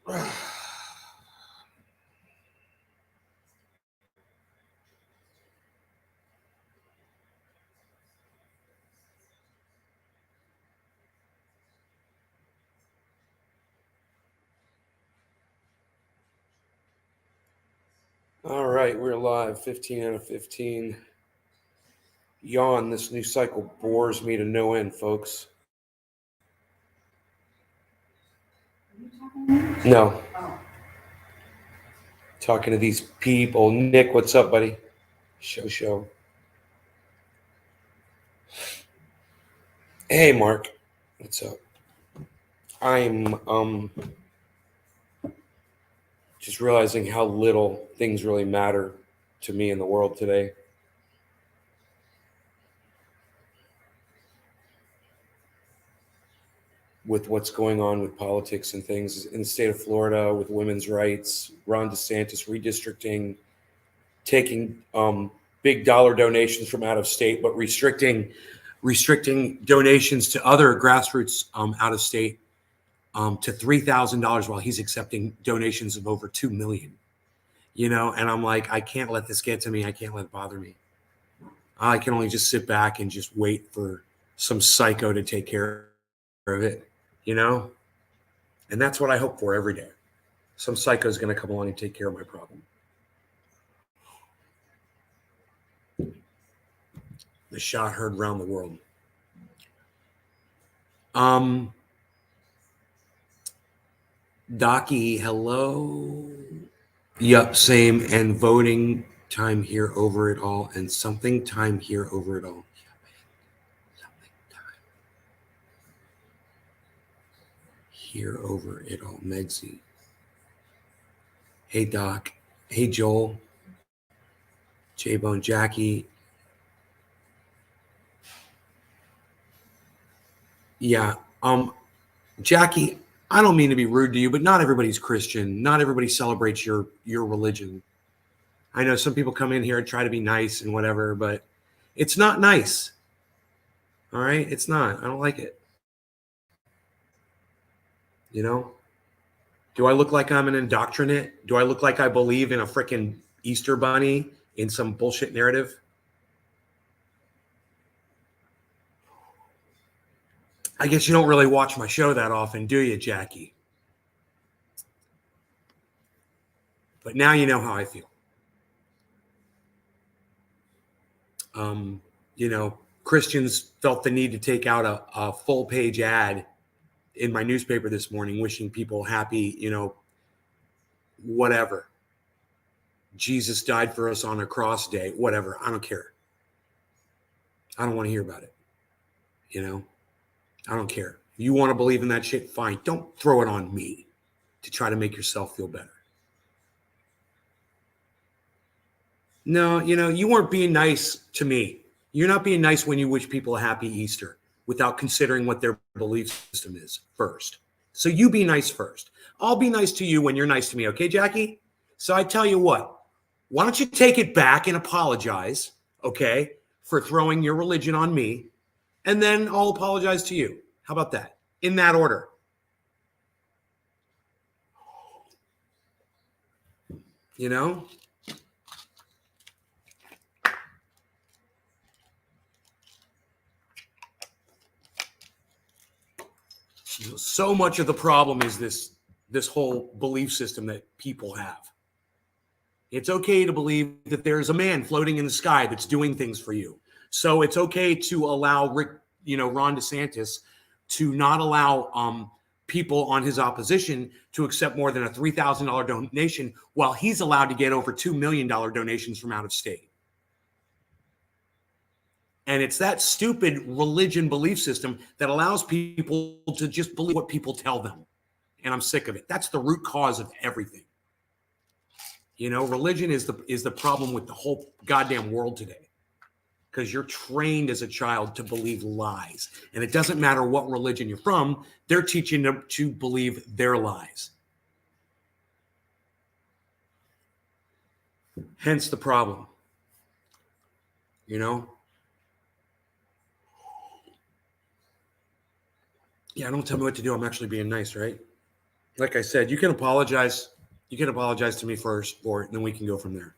All right, we're live. 15 out of 15. Yawn. This new cycle bores me to no end, folks. No. Talking to these people. Nick, what's up, buddy? Show. Hey, Mark. What's up? I'm just realizing how little things really matter to me in the world today. With what's going on with politics and things in the state of Florida with women's rights, Ron DeSantis redistricting, taking big dollar donations from out of state, but restricting donations to other grassroots out of state to $3,000 while he's accepting donations of over 2 million. You know, and I'm like, I can't let this get to me. I can't let it bother me. I can only just sit back and just wait for some psycho to take care of it, you know? And that's what I hope for every day. Some psycho is going to come along and take care of my problem. The shot heard around the world. Docky, hello. Yup, same. And voting time here over it all, and something time here over it all. Here over it all, Megsy. Hey, Doc. Hey, Joel. J-Bone, Jackie. Yeah. Jackie, I don't mean to be rude to you, but not everybody's Christian. Not everybody celebrates your religion. I know some people come in here and try to be nice and whatever, but it's not nice. All right? It's not. I don't like it. You know? Do I look like I'm an indoctrinate? Do I look like I believe in a freaking Easter bunny in some bullshit narrative? I guess you don't really watch my show that often, do you, Jackie? But now you know how I feel. You know, Christians felt the need to take out a full page ad in my newspaper this morning, wishing people happy, you know, whatever. Jesus died for us on a cross day, whatever. I don't care. I don't want to hear about it. You know, I don't care. You want to believe in that shit? Fine. Don't throw it on me to try to make yourself feel better. No, you know, you weren't being nice to me. You're not being nice when you wish people a happy Easter without considering what their belief system is first. So you be nice first. I'll be nice to you when you're nice to me. Okay, Jackie? So I tell you what, why don't you take it back and apologize, okay, for throwing your religion on me, and then I'll apologize to you. How about that? In that order. You know? So much of the problem is this whole belief system that people have. It's okay to believe that there's a man floating in the sky that's doing things for you. So it's okay to allow Ron DeSantis to not allow people on his opposition to accept more than a $3,000 donation while he's allowed to get over $2 million donations from out of state. And it's that stupid religion belief system that allows people to just believe what people tell them. And I'm sick of it. That's the root cause of everything. You know, religion is the problem with the whole goddamn world today. Because you're trained as a child to believe lies. And it doesn't matter what religion you're from, they're teaching them to believe their lies. Hence the problem. You know? Yeah, don't tell me what to do. I'm actually being nice, right? Like I said, you can apologize. You can apologize to me first, or then we can go from there.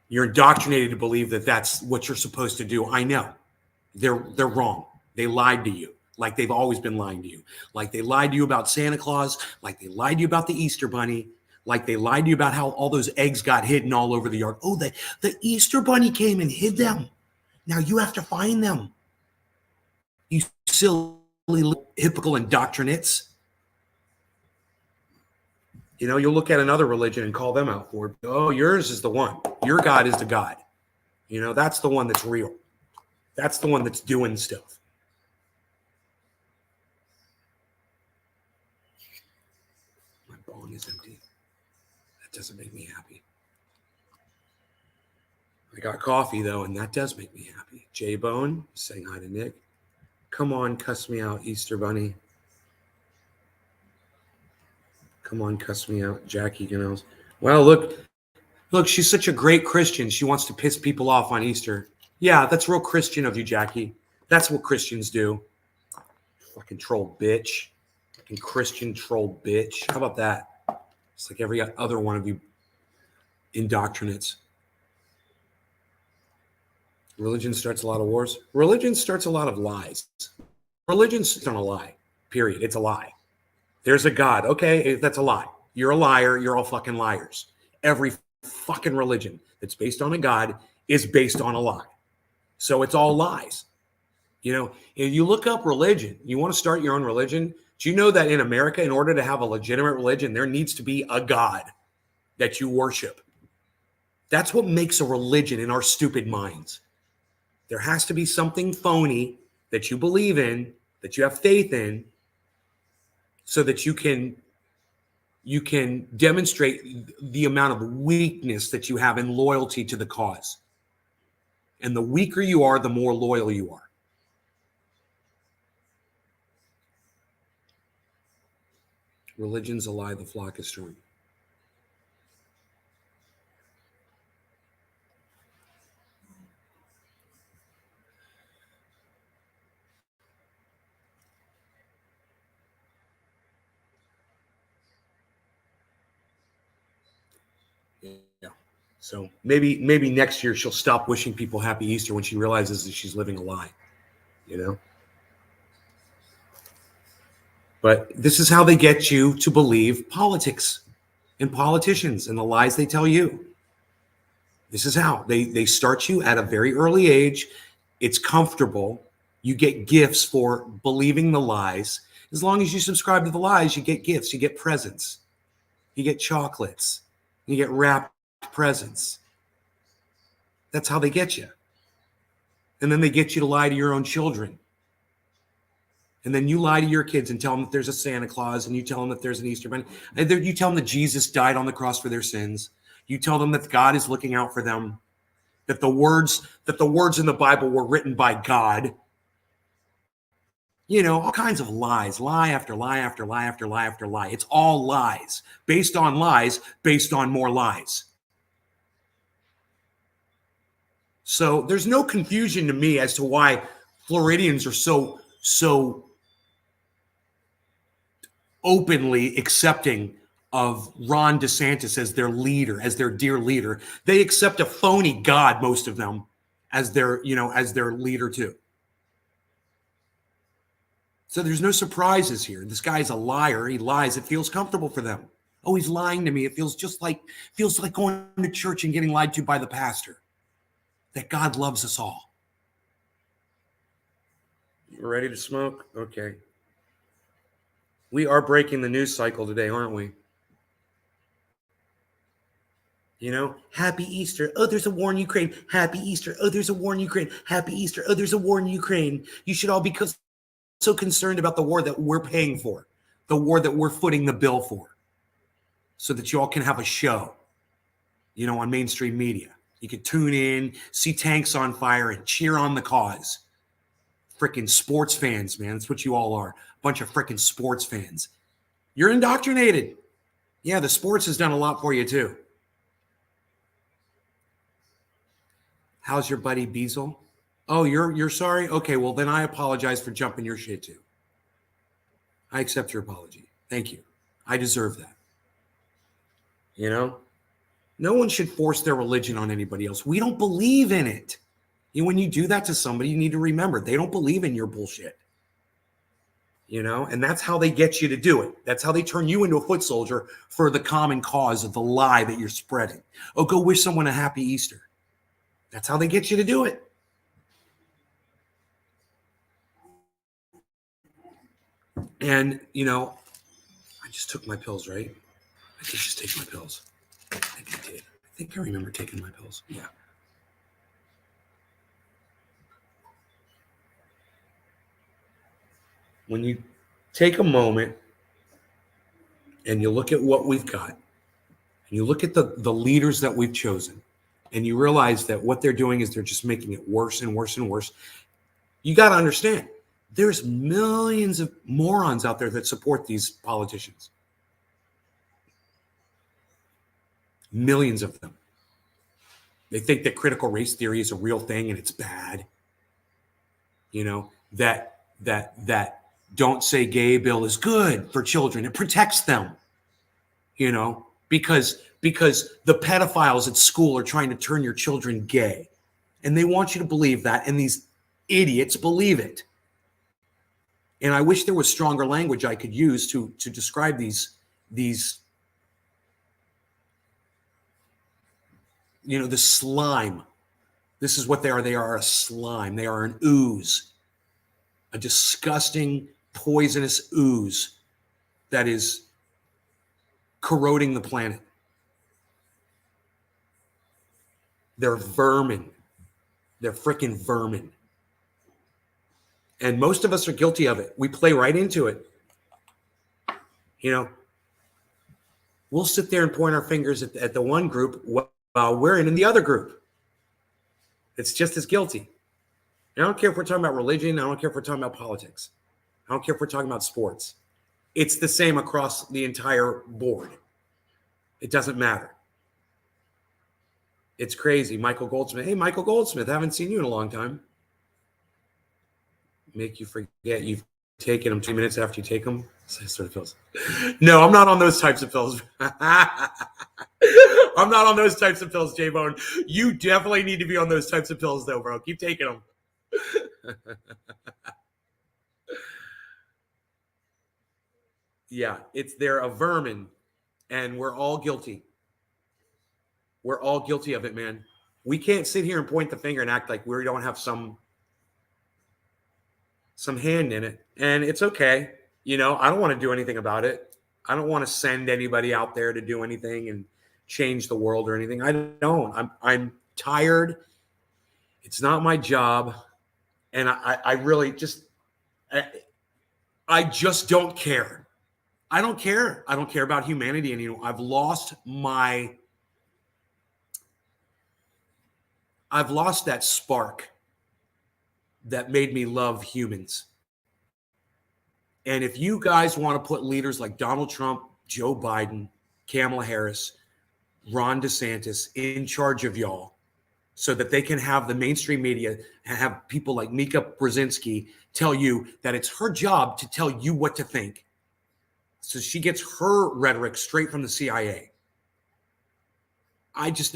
You're indoctrinated to believe that that's what you're supposed to do. I know. They're wrong. They lied to you, like they've always been lying to you. Like they lied to you about Santa Claus, like they lied to you about the Easter Bunny, like they lied to you about how all those eggs got hidden all over the yard. Oh, the Easter Bunny came and hid them. Now you have to find them. You silly little hypocritical indoctrinates. You know, you'll look at another religion and call them out for it. Oh, yours is the one. Your God is the God. You know, that's the one that's real. That's the one that's doing stuff. My bong is empty. That doesn't make me happy. I got coffee, though, and that does make me happy. J-Bone saying hi to Nick. Come on, cuss me out, Easter Bunny. Come on, cuss me out, Jackie Gannells. Well, look, she's such a great Christian. She wants to piss people off on Easter. Yeah, that's real Christian of you, Jackie. That's what Christians do. Fucking troll bitch. Fucking Christian troll bitch. How about that? It's like every other one of you indoctrinates. Religion starts a lot of wars. Religion starts a lot of lies. Religion's not a lie, period. It's a lie. There's a God. Okay, that's a lie. You're a liar. You're all fucking liars. Every fucking religion that's based on a God is based on a lie. So it's all lies. You know, if you look up religion, you want to start your own religion. Do you know that in America, in order to have a legitimate religion, there needs to be a God that you worship? That's what makes a religion in our stupid minds. There has to be something phony that you believe in, that you have faith in, so that you can demonstrate the amount of weakness that you have in loyalty to the cause. And the weaker you are, the more loyal you are. Religion's a lie, the flock is true. Yeah. So maybe next year she'll stop wishing people happy Easter when she realizes that she's living a lie, you know? But this is how they get you to believe politics and politicians and the lies they tell you. This is how they start you at a very early age. It's comfortable. You get gifts for believing the lies. As long as you subscribe to the lies, you get gifts, you get presents, you get chocolates, you get wrapped presents. That's how they get you. And then they get you to lie to your own children. And then you lie to your kids and tell them that there's a Santa Claus, and you tell them that there's an Easter Bunny. And you tell them that Jesus died on the cross for their sins. You tell them that God is looking out for them, that the words in the Bible were written by God. You know, all kinds of lies, lie after lie after lie after lie after lie. It's all lies, based on more lies. So there's no confusion to me as to why Floridians are so openly accepting of Ron DeSantis as their leader, as their dear leader. They accept a phony God, most of them, as their leader too. So there's no surprises here. This guy's a liar. He lies. It feels comfortable for them. Oh, he's lying to me. It feels like going to church and getting lied to by the pastor. That God loves us all. You ready to smoke? Okay. We are breaking the news cycle today, aren't we? You know, happy Easter. Oh, there's a war in Ukraine. Happy Easter. Oh, there's a war in Ukraine. Happy Easter. Oh, there's a war in Ukraine. You should all be so concerned about the war that we're paying for, the war that we're footing the bill for, so that you all can have a show, you know, on mainstream media. You can tune in, see tanks on fire, and cheer on the cause. Freaking sports fans, man. That's what you all are. A bunch of freaking sports fans. You're indoctrinated. Yeah, the sports has done a lot for you too. How's your buddy Beazle? Oh, you're sorry? Okay, well then I apologize for jumping your shit too. I accept your apology. Thank you. I deserve that. You know, no one should force their religion on anybody else. We don't believe in it. When you do that to somebody, you need to remember they don't believe in your bullshit. And that's how they get you to do it. That's how they turn you into a foot soldier for the common cause of the lie that you're spreading. Oh, go wish someone a happy Easter. That's how they get you to do it. And, I just took my pills, right? I did just take my pills. I think I did. I think I remember taking my pills. Yeah. When you take a moment and you look at what we've got, and you look at the leaders that we've chosen, and you realize that what they're doing is they're just making it worse and worse and worse, you got to understand, there's millions of morons out there that support these politicians. Millions of them. They think that critical race theory is a real thing and it's bad. That don't say gay bill is good for children. It protects them. Because the pedophiles at school are trying to turn your children gay. And they want you to believe that, and these idiots believe it. And I wish there was stronger language I could use to describe these the slime. This is what they are. They are a slime. They are an ooze, a disgusting, poisonous ooze that is corroding the planet. They're vermin. They're freaking vermin. And most of us are guilty of it. We play right into it. We'll sit there and point our fingers at the one group while we're in the other group. It's just as guilty. And I don't care if we're talking about religion. I don't care if we're talking about politics. I don't care if we're talking about sports. It's the same across the entire board. It doesn't matter. It's crazy. Michael Goldsmith. Hey, Michael Goldsmith, haven't seen you in a long time. Make you forget you've taken them 2 minutes after you take them. Sort of pills. No, I'm not on those types of pills. I'm not on those types of pills, J-Bone. You definitely need to be on those types of pills, though, bro. Keep taking them. Yeah, they're a vermin, and we're all guilty. We're all guilty of it, man. We can't sit here and point the finger and act like we don't have some hand in it. And it's okay. I don't want to do anything about it. I don't want to send anybody out there to do anything and change the world or anything. I don't. I'm tired. It's not my job. And I really I just don't care. I don't care. I don't care about humanity anymore. I've lost that spark that made me love humans. And if you guys want to put leaders like Donald Trump, Joe Biden, Kamala Harris, Ron DeSantis in charge of y'all so that they can have the mainstream media and have people like Mika Brzezinski tell you that it's her job to tell you what to think. So she gets her rhetoric straight from the CIA. I just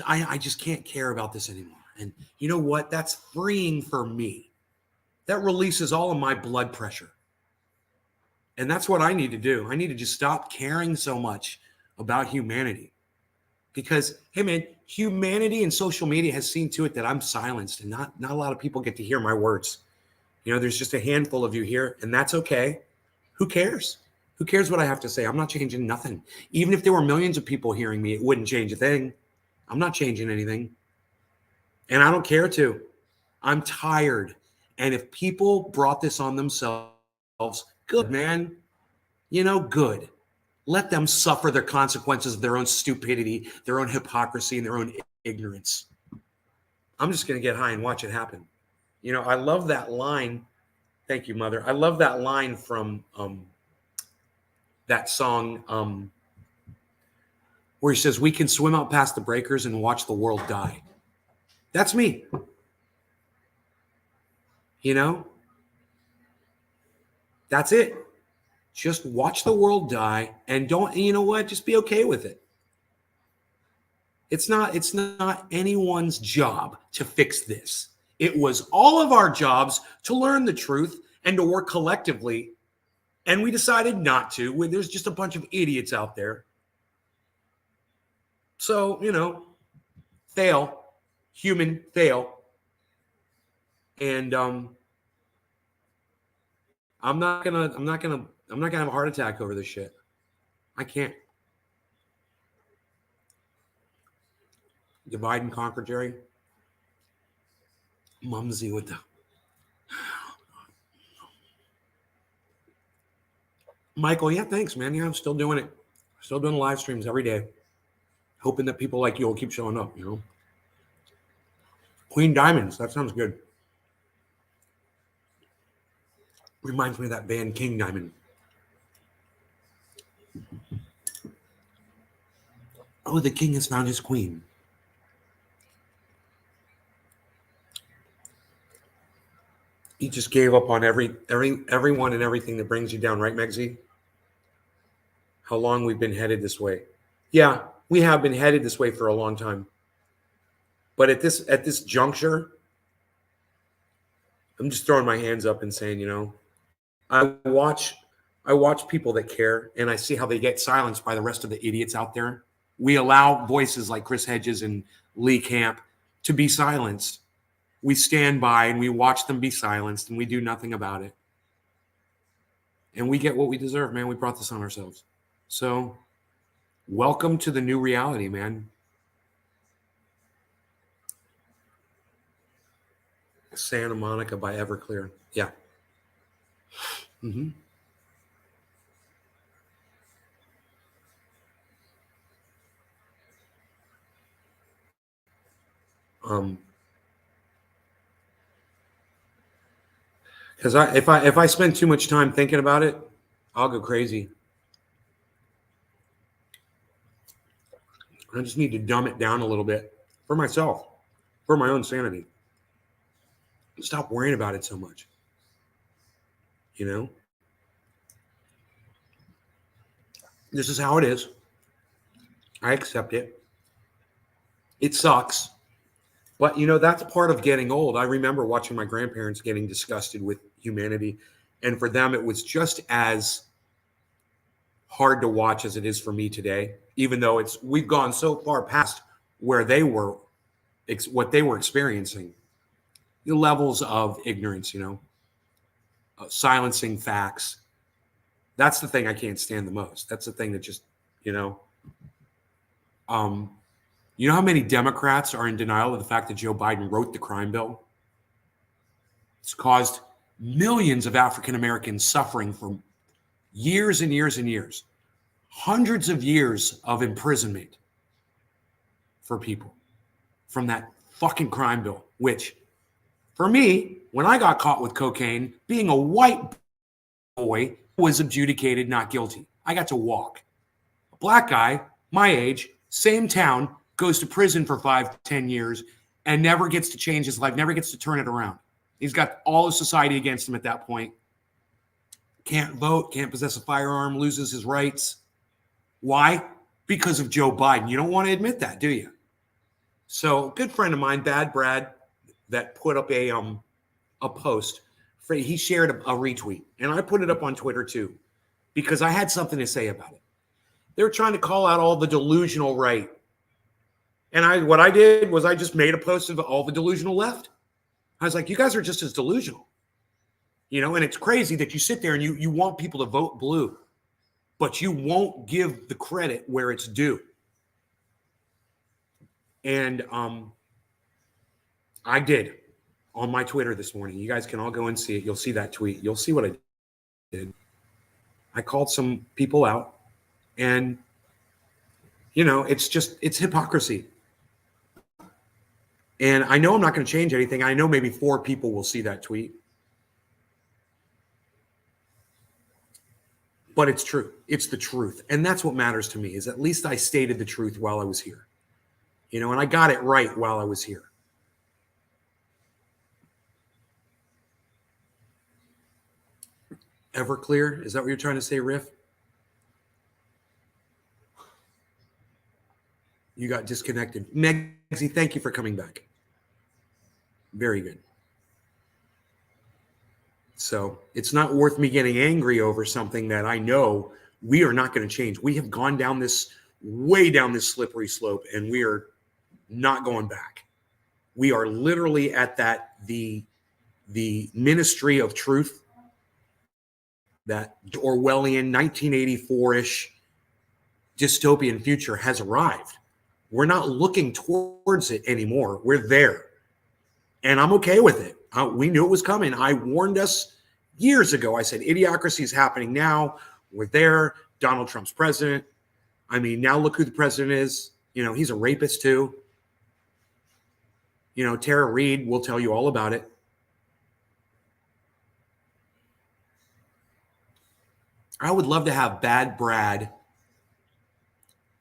can't care about this anymore. And you know what? That's freeing for me. That releases all of my blood pressure. And that's what I need to do. I need to just stop caring so much about humanity. Because, hey, man, humanity and social media has seen to it that I'm silenced and not a lot of people get to hear my words. There's just a handful of you here, and that's okay. Who cares? Who cares what I have to say? I'm not changing nothing. Even if there were millions of people hearing me, it wouldn't change a thing. I'm not changing anything. And I don't care to. I'm tired. And if people brought this on themselves, good, man. Good. Let them suffer their consequences of their own stupidity, their own hypocrisy, and their own ignorance. I'm just going to get high and watch it happen. I love that line. Thank you, Mother. I love that line from that song where he says, we can swim out past the breakers and watch the world die. That's me. That's it. Just watch the world die and don't, you know what? Just be okay with it. It's not anyone's job to fix this. It was all of our jobs to learn the truth and to work collectively. And we decided not to. There's just a bunch of idiots out there. So, fail, human fail. And I'm not gonna have a heart attack over this shit. I can't. Divide and conquer, Jerry. Mumsy with the Michael. Yeah, thanks, man. Yeah, I'm still doing it. Still doing live streams every day, hoping that people like you will keep showing up. Queen Diamonds. That sounds good. Reminds me of that band King Diamond. Oh, the king has found his queen. He just gave up on everyone and everything that brings you down, right, Megzy? How long we've been headed this way. Yeah, we have been headed this way for a long time. But at this juncture, I'm just throwing my hands up and saying, I watch people that care, and I see how they get silenced by the rest of the idiots out there. We allow voices like Chris Hedges and Lee Camp to be silenced. We stand by and we watch them be silenced, and we do nothing about it. And we get what we deserve, man. We brought this on ourselves. So, welcome to the new reality, man. Santa Monica by Everclear. Yeah. Mm-hmm. Because if I spend too much time thinking about it, I'll go crazy. I just need to dumb it down a little bit for myself, for my own sanity. Stop worrying about it so much. This is how it is. I accept it. It sucks. But, that's part of getting old. I remember watching my grandparents getting disgusted with humanity. And for them, it was just as hard to watch as it is for me today, even though we've gone so far past where they were, what they were experiencing. The levels of ignorance, silencing facts. That's the thing I can't stand the most. That's the thing that just, you know how many Democrats are in denial of the fact that Joe Biden wrote the crime bill? It's caused millions of African Americans suffering for years and years and years, hundreds of years of imprisonment for people from that fucking crime bill, which for me, when I got caught with cocaine, being a white boy was adjudicated not guilty. I got to walk. A black guy, my age, same town, goes to prison for 5-10 years and never gets to change his life, never gets to turn it around. He's got all of society against him at that point. Can't vote, can't possess a firearm, loses his rights. Why? Because of Joe Biden. You don't want to admit that, do you? So, a good friend of mine, Bad Brad, that put up a post. He shared a retweet, and I put it up on Twitter too, because I had something to say about it. They were trying to call out all the delusional right. And what I did was I just made a post of all the delusional left. I was like, you guys are just as delusional. And it's crazy that you sit there and you want people to vote blue, but you won't give the credit where it's due. And I did on my Twitter this morning. You guys can all go and see it. You'll see that tweet. You'll see what I did. I called some people out, and it's hypocrisy. And I know I'm not going to change anything. I know maybe 4 people will see that tweet. But it's true. It's the truth. And that's what matters to me, is at least I stated the truth while I was here. And I got it right while I was here. Everclear? Is that what you're trying to say, Riff? You got disconnected. Megsy, thank you for coming back. Very good. So it's not worth me getting angry over something that I know we are not going to change. We have gone down this way down this slippery slope, and we are not going back. We are literally at that the ministry of truth, that Orwellian 1984-ish dystopian future has arrived. We're not looking towards it anymore. We're there. And I'm okay with it. We knew it was coming. I warned us years ago. I said, idiocracy is happening now. We're there. Donald Trump's president. I mean, now look who the president is. You know, he's a rapist too. You know, Tara Reid will tell you all about it. I would love to have Bad Brad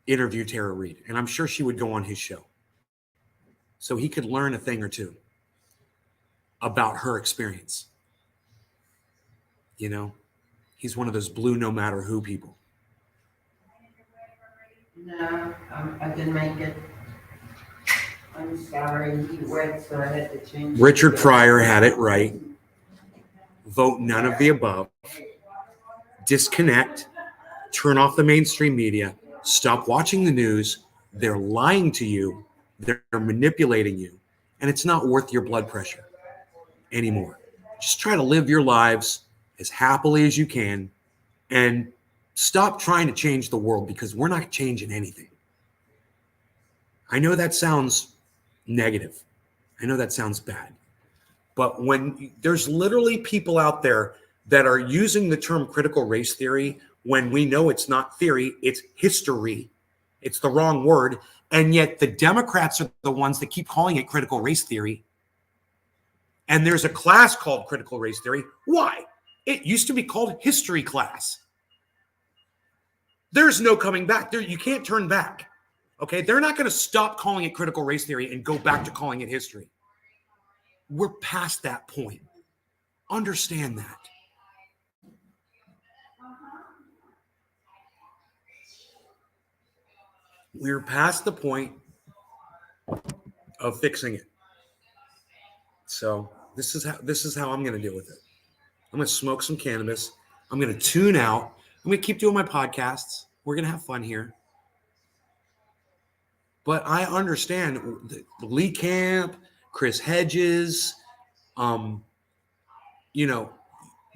interview Tara Reid, and I'm sure she would go on his show so he could learn a thing or two about her experience. You know, he's one of those blue no matter who people. No, I didn't make it. I'm sorry. He went, so I had to change. Richard Pryor had it right. Vote none of the above. Disconnect. Turn off the mainstream media. Stop watching the news. They're lying to you. They're manipulating you. And it's not worth your blood pressure anymore. Just try to live your lives as happily as you can and stop trying to change the world, because we're not changing anything. I know that sounds negative. I know that sounds bad. But when there's literally people out there that are using the term critical race theory when we know it's not theory, it's history. It's the wrong word. And yet the Democrats are the ones that keep calling it critical race theory. And there's a class called critical race theory. Why? It used to be called history class. There's no coming back. There, you can't turn back. Okay? They're not going to stop calling it critical race theory and go back to calling it history. We're past that point. Understand that. We're past the point of fixing it. So this is how I'm going to deal with it. I'm going to smoke some cannabis. I'm going to tune out. I'm going to keep doing my podcasts. We're going to have fun here. But I understand Lee Camp, Chris Hedges, you know,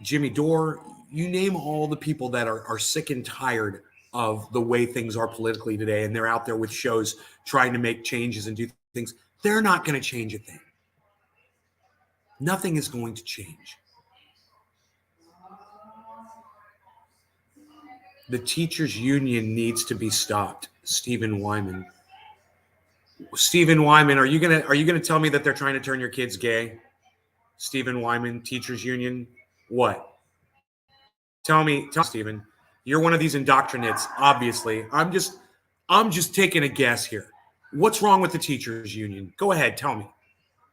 Jimmy Dore, you name all the people that are sick and tired of the way things are politically today, and they're out there with shows trying to make changes and do things. They're not going to change a thing. Nothing is going to change. The teachers' union needs to be stopped. Stephen Wyman, are you gonna tell me that they're trying to turn your kids gay? Stephen Wyman, teachers' union. What? Tell me, Stephen. You're one of these indoctrinates, obviously. I'm just taking a guess here. What's wrong with the teachers' union? Go ahead, tell me.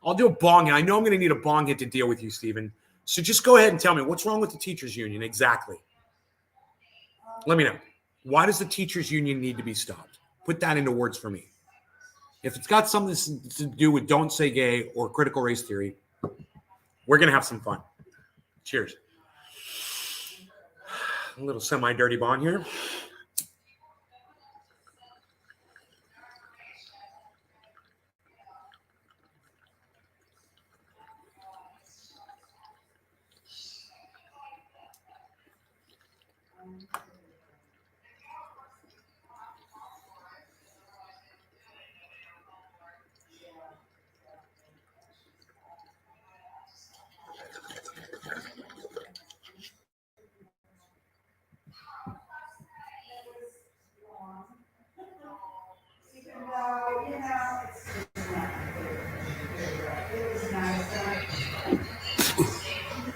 I'll do a bong hit. I know I'm going to need a bong hit to deal with you, Stephen. So just go ahead and tell me what's wrong with the teachers' union exactly. Let me know. Why does the teachers' union need to be stopped? Put that into words for me. If it's got something to do with don't say gay or critical race theory, we're going to have some fun. Cheers. A little semi-dirty bong here.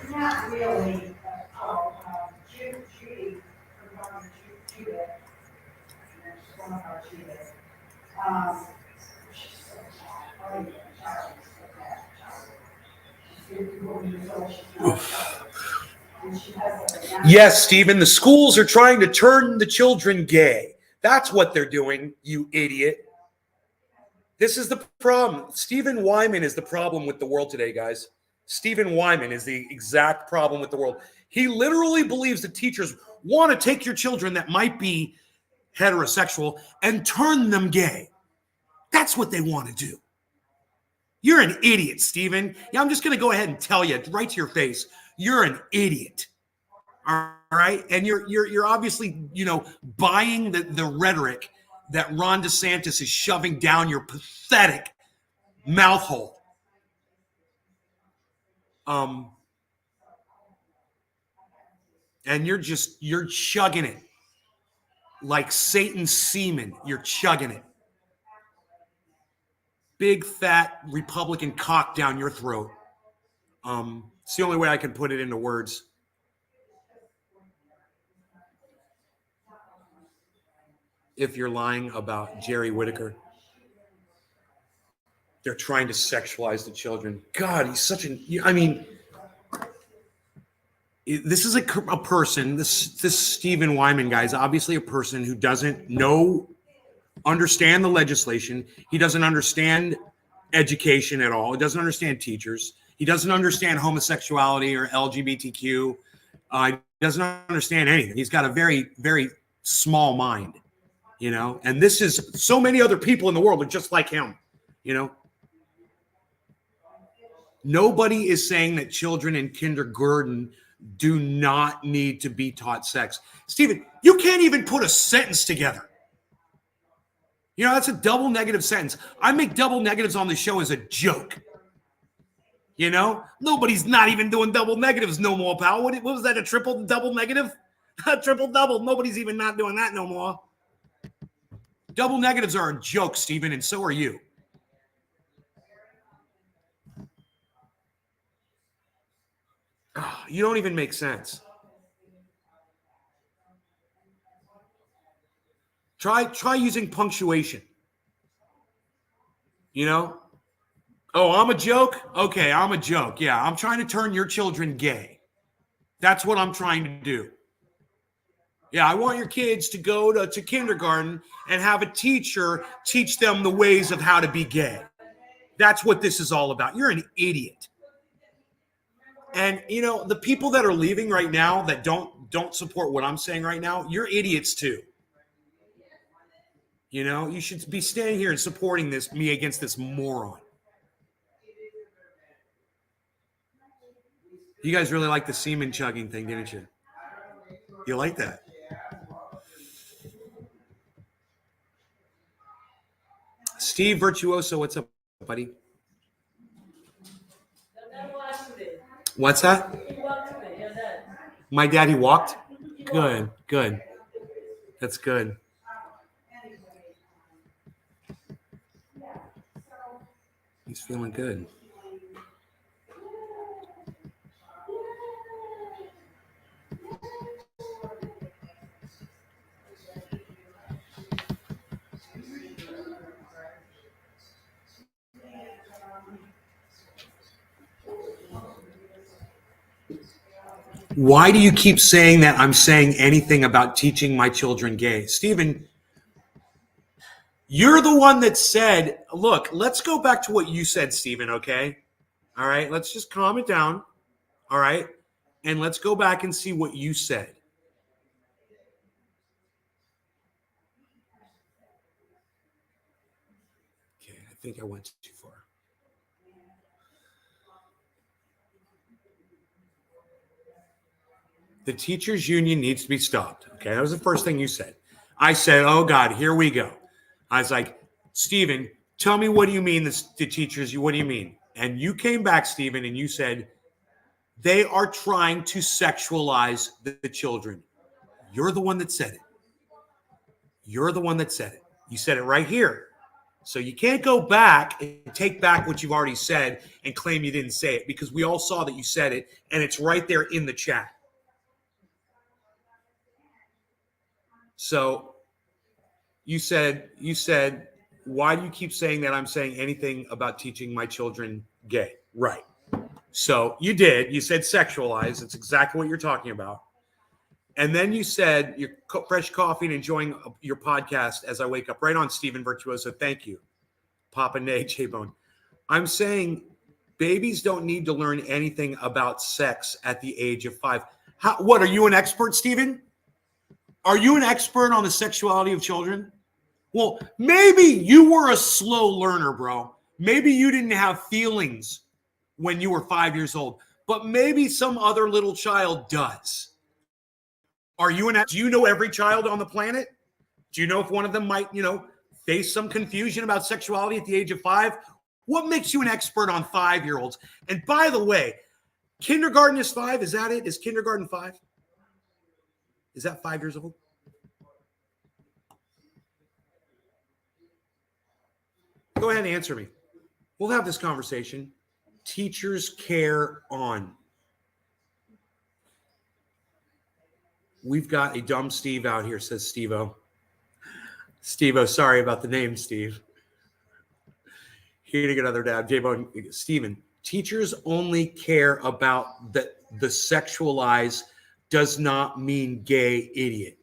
Not really. Yes, Stephen, the schools are trying to turn the children gay. That's what they're doing, you idiot. This is the problem. Stephen Wyman is the problem with the world today, guys. Stephen Wyman is the exact problem with the world. He literally believes that teachers want to take your children that might be heterosexual and turn them gay. That's what they want to do. You're an idiot, Stephen. Yeah, I'm just going to go ahead and tell you right to your face. You're an idiot. All right? And you're obviously, buying the rhetoric that Ron DeSantis is shoving down your pathetic mouth hole. And you're chugging it like Satan's semen. You're chugging it. Big fat Republican cock down your throat. It's the only way I can put it into words. If you're lying about Jerry Whitaker, they're trying to sexualize the children. God, he's such this is a person, this Stephen Wyman guy is obviously a person who doesn't understand the legislation. He doesn't understand education at all. He doesn't understand teachers. He doesn't understand homosexuality or LGBTQ. He doesn't understand anything. He's got a very, very small mind, and this is so many other people in the world are just like him, Nobody is saying that children in kindergarten do not need to be taught sex. Stephen, you can't even put a sentence together. That's a double negative sentence. I make double negatives on the show as a joke. Nobody's not even doing double negatives no more, pal. What was that, a triple double negative? A triple double. Nobody's even not doing that no more. Double negatives are a joke, Stephen, and so are you. Oh, you don't even make sense. Try using punctuation. Oh, I'm a joke? Okay, I'm a joke. Yeah, I'm trying to turn your children gay. That's what I'm trying to do. Yeah, I want your kids to go to kindergarten and have a teacher teach them the ways of how to be gay. That's what this is all about. You're an idiot. And, the people that are leaving right now that don't support what I'm saying right now, you're idiots too. You should be staying here and supporting me against this moron. You guys really like the semen chugging thing, didn't you? You like that? Steve Virtuoso, what's up, buddy? What's that? My daddy walked? Good. That's good. He's feeling good. Why do you keep saying that I'm saying anything about teaching my children gay? Stephen, you're the one that said, look, let's go back to what you said, Stephen, okay? All right, let's just calm it down, all right? And let's go back and see what you said. Okay, I think I went too far. The teachers union needs to be stopped. Okay, that was the first thing you said. I said, oh God, here we go. I was like, Stephen, tell me, what do you mean the teachers? What do you mean? And you came back, Stephen, and you said, they are trying to sexualize the children. You're the one that said it. You're the one that said it. You said it right here. So you can't go back and take back what you've already said and claim you didn't say it, because we all saw that you said it, and it's right there in the chat. So you said, why do you keep saying that I'm saying anything about teaching my children gay? Right. So you did. You said sexualize. It's exactly what you're talking about. And then you said you're fresh coffee and enjoying your podcast as I wake up. Right on, Stephen Virtuoso. Thank you. Papa Nay, J-Bone. I'm saying babies don't need to learn anything about sex at the age of 5. What, are you an expert, Stephen? Are you an expert on the sexuality of children? Well, maybe you were a slow learner, bro. Maybe you didn't have feelings when you were 5 years old, but maybe some other little child does. Do you know every child on the planet? Do you know if one of them might, face some confusion about sexuality at the age of 5? What makes you an expert on 5-year-olds? And by the way, kindergarten is 5. Is that it? Is kindergarten 5? Is that 5 years old? Go ahead and answer me. We'll have this conversation. Teachers care on. We've got a dumb Steve out here, says Steve-O. Steve-O, sorry about the name, Steve. Here to get another dab. J-Bone, Steven, teachers only care about the sexualize does not mean gay, idiot.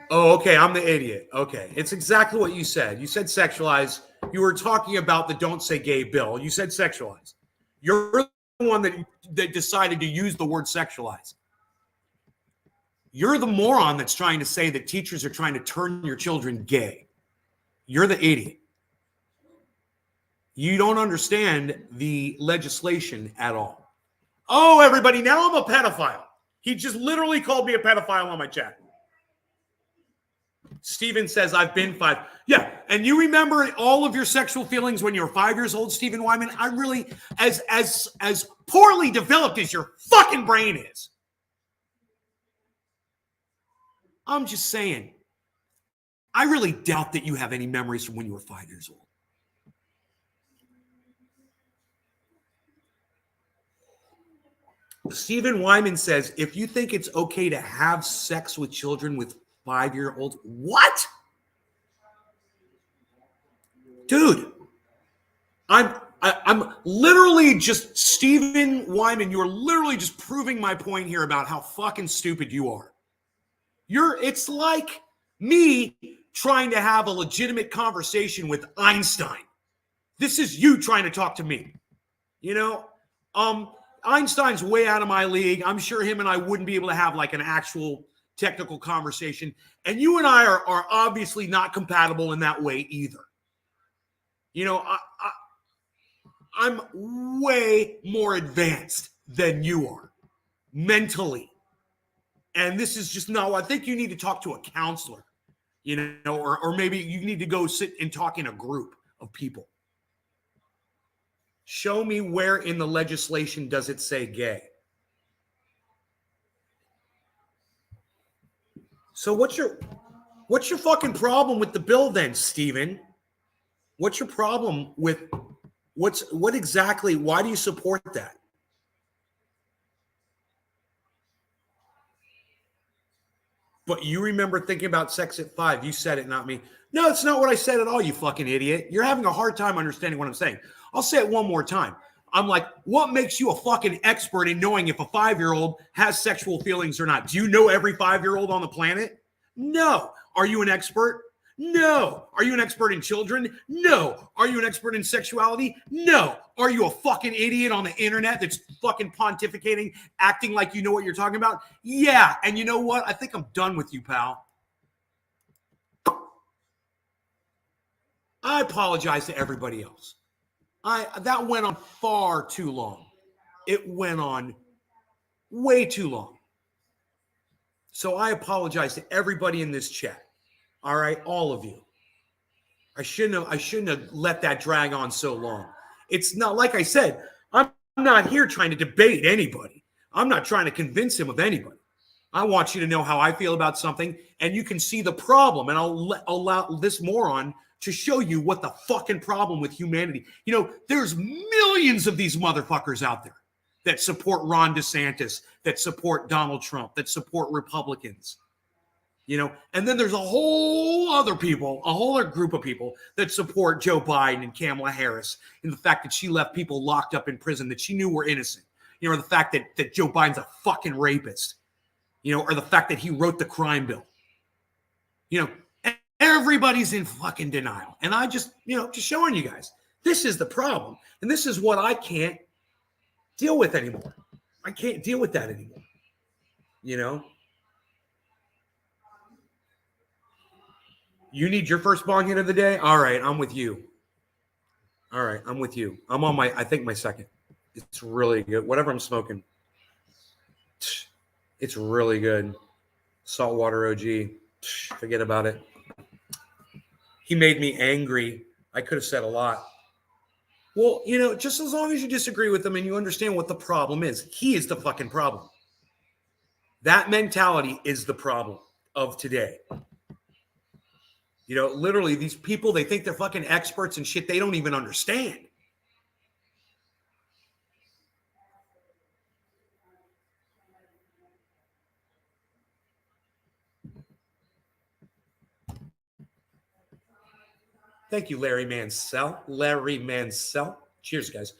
Oh, okay, I'm the idiot. Okay, it's exactly what you said. You said sexualize. You were talking about the don't say gay bill. You said sexualize. You're the one that decided to use the word sexualize. You're the moron that's trying to say that teachers are trying to turn your children gay. You're the idiot. You don't understand the legislation at all. Oh, everybody, now I'm a pedophile. He just literally called me a pedophile on my chat. Steven says, I've been 5. Yeah, and you remember all of your sexual feelings when you were 5 years old, Stephen Wyman? I'm really, as poorly developed as your fucking brain is. I'm just saying, I really doubt that you have any memories from when you were 5 years old. Stephen Wyman says, if you think it's okay to have sex with children with 5-year-olds, what? Dude, I'm literally just, Stephen Wyman, you're literally just proving my point here about how fucking stupid you are. It's like me trying to have a legitimate conversation with Einstein. This is you trying to talk to me. Einstein's way out of my league. I'm sure him and I wouldn't be able to have like an actual technical conversation. And you and I are obviously not compatible in that way either. I'm way more advanced than you are mentally. And this is just no, I think you need to talk to a counselor, or maybe you need to go sit and talk in a group of people. Show me where in the legislation does it say gay. So what's your fucking problem with the bill then, Steven? What's your problem with what exactly, why do you support that? But you remember thinking about sex at 5. You said it, not me. No, it's not what I said at all, you fucking idiot. You're having a hard time understanding what I'm saying. I'll say it one more time. I'm like, what makes you a fucking expert in knowing if a 5-year-old has sexual feelings or not? Do you know every 5-year-old on the planet? No. Are you an expert? No. Are you an expert in children? No. Are you an expert in sexuality? No. Are you a fucking idiot on the internet that's fucking pontificating, acting like you know what you're talking about? Yeah. And you know what? I think I'm done with you, pal. I apologize to everybody else. That went on far too long. It went on way too long. So I apologize to everybody in this chat. All right, all of you. I shouldn't have let that drag on so long. It's not, like I said, I'm not here trying to debate anybody. I'm not trying to convince him of anybody. I want you to know how I feel about something, and you can see the problem, and I'll allow this moron to show you what the fucking problem with humanity. There's millions of these motherfuckers out there that support Ron DeSantis, that support Donald Trump, that support Republicans. And then there's a whole other group of people that support Joe Biden and Kamala Harris in the fact that she left people locked up in prison that she knew were innocent, or the fact that Joe Biden's a fucking rapist, or the fact that he wrote the crime bill. Everybody's in fucking denial. And I just showing you guys, this is the problem. And this is what I can't deal with anymore. I can't deal with that anymore. You need your first bong hit of the day? All right, I'm with you. All right, I'm with you. I'm on my second. It's really good. Whatever I'm smoking, it's really good. Saltwater OG. Forget about it. He made me angry. I could have said a lot. Well, just as long as you disagree with him and you understand what the problem is, he is the fucking problem. That mentality is the problem of today. Literally these people, they think they're fucking experts and shit they don't even understand. Thank you, Larry Mansell. Larry Mansell. Cheers, guys.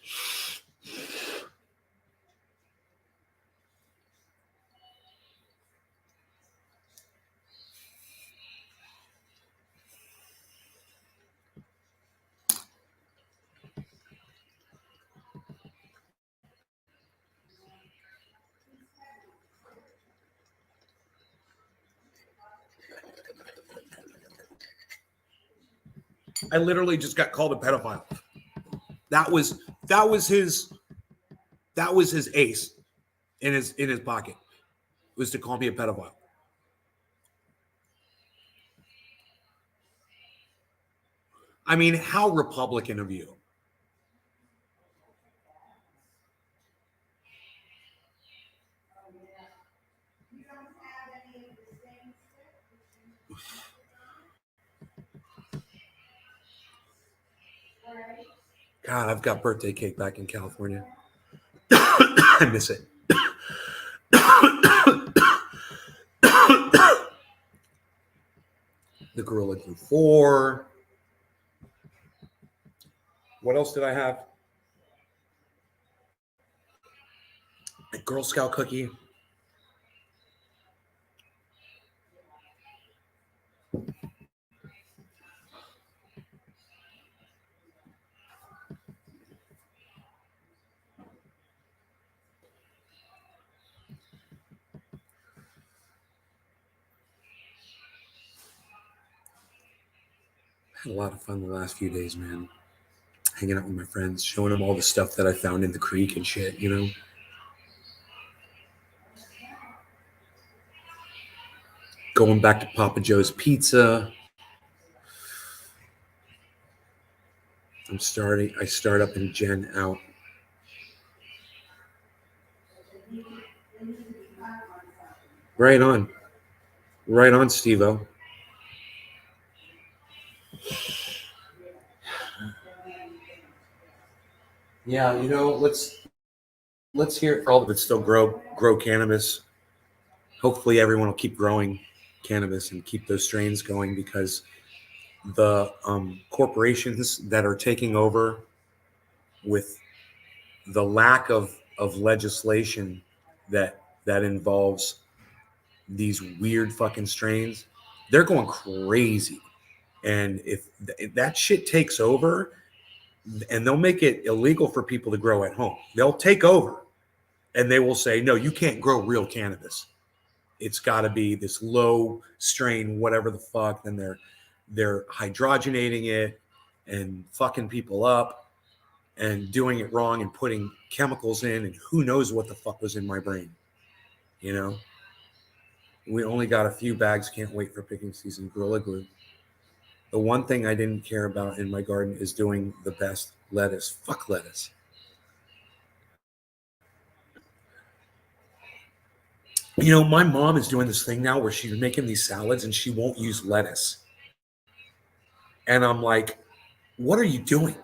I literally just got called a pedophile. That was his ace in his pocket, was to call me a pedophile. I mean, how Republican of you. God, I've got birthday cake back in California. I miss it. The Gorilla Glue 4. What else did I have? A Girl Scout cookie. Had a lot of fun the last few days, man. Hanging out with my friends, showing them all the stuff that I found in the creek and shit, Going back to Papa Joe's Pizza. I start up and Jen out. Right on. Right on, Steve-O. Yeah, let's hear it for all of it. Still grow cannabis. Hopefully everyone will keep growing cannabis and keep those strains going, because the corporations that are taking over with the lack of legislation that involves these weird fucking strains, they're going crazy. And if that shit takes over, and they'll make it illegal for people to grow at home, they'll take over and they will say, no, you can't grow real cannabis. It's got to be this low strain, whatever the fuck. Then they're hydrogenating it and fucking people up and doing it wrong and putting chemicals in, and who knows what the fuck was in my brain. We only got a few bags. Can't wait for picking season. Gorilla Glue. The one thing I didn't care about in my garden is doing the best lettuce. Fuck lettuce. My mom is doing this thing now where she's making these salads and she won't use lettuce. And I'm like, what are you doing?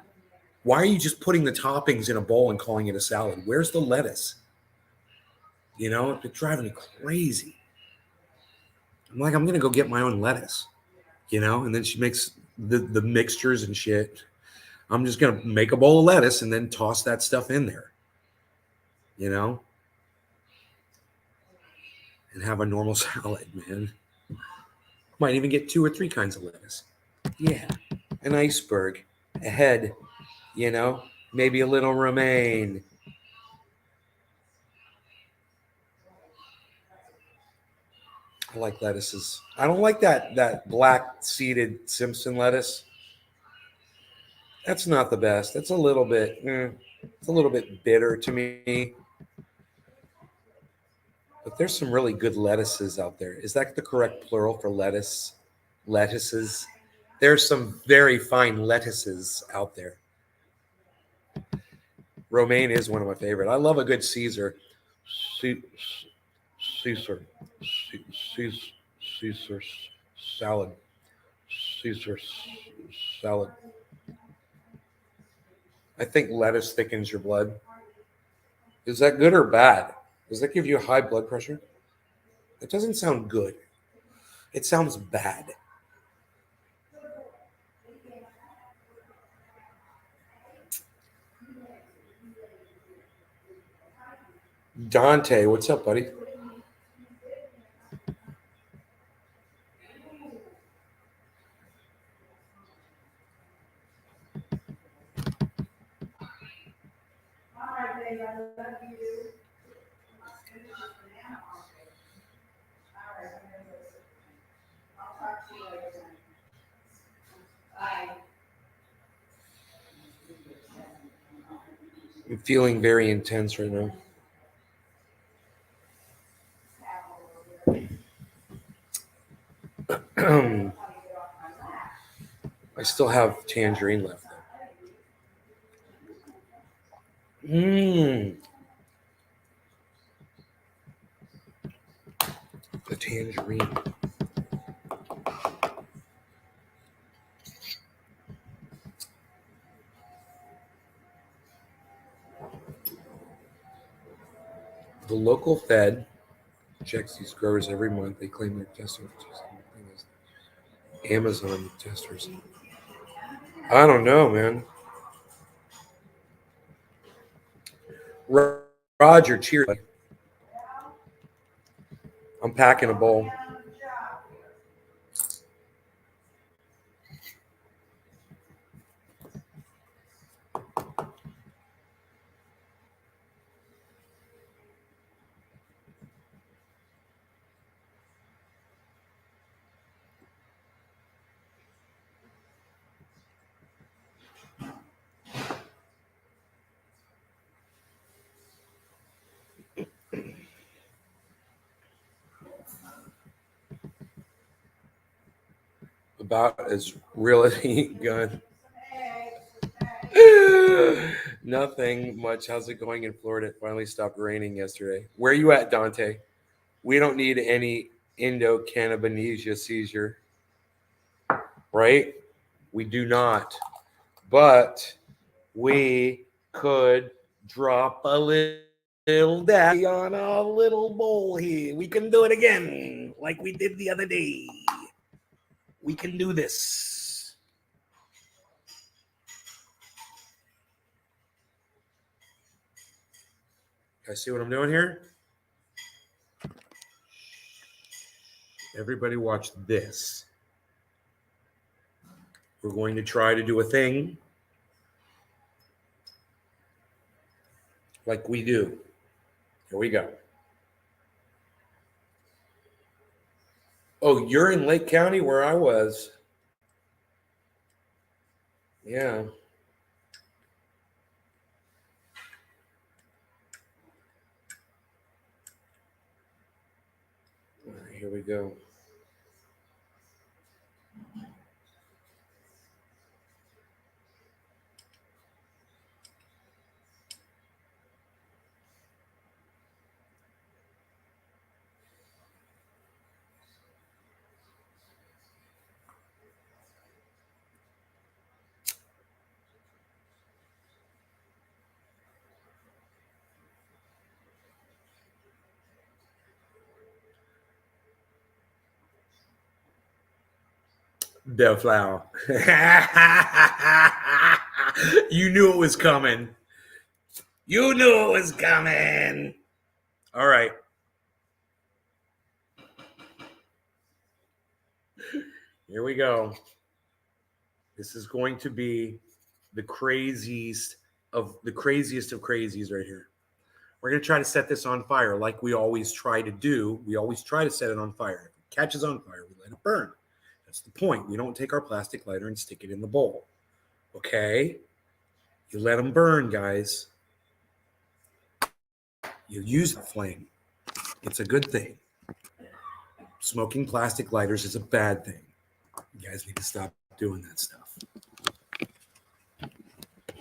Why are you just putting the toppings in a bowl and calling it a salad? Where's the lettuce? It's been driving me crazy. I'm like, I'm gonna go get my own lettuce, and then she makes the mixtures and shit. I'm just gonna make a bowl of lettuce and then toss that stuff in there, you know, and have a normal salad, man. Might even get 2 or 3 kinds of lettuce. Yeah, an iceberg, a head, maybe a little romaine. I like lettuces. I don't like that black seeded Simpson lettuce. That's not the best. That's a little bit. It's a little bit bitter to me. But there's some really good lettuces out there. Is that the correct plural for lettuce? Lettuces. There's some very fine lettuces out there. Romaine is one of my favorite. I love a good Caesar. Ce- Caesar. Caesar. Caesar salad. Caesar salad. I think lettuce thickens your blood. Is that good or bad? Does that give you high blood pressure? It doesn't sound good. It sounds bad. Dante, what's up, buddy? I'm feeling very intense right now. I still have tangerine left though. The tangerine. The local Fed checks these growers every month. They claim they're testing Amazon testers. I don't know, man. Roger, cheers. I'm packing a bowl. About as real as he gun. Nothing much. How's it going in Florida? It finally stopped raining yesterday. Where are you at, Dante? We don't need any Indo-Cannabinesia seizure, right? We do not. But we could drop a little daddy on a little bowl here. We can do it again, like we did the other day. We can do this. Guys, see what I'm doing here? Everybody watch this. We're going to try to do a thing like we do. Here we go. Oh, you're in Lake County where I was. Yeah. All right, here we go. The flower. You knew it was coming. You knew it was coming. All right. Here we go. This is going to be the craziest of crazies right here. We're going to try to set this on fire like we always try to do. We always try to set it on fire. If it catches on fire, we let it burn. That's the point. We don't take our plastic lighter and stick it in the bowl. Okay? You let them burn, guys. You use the flame. It's a good thing. Smoking plastic lighters is a bad thing. You guys need to stop doing that stuff.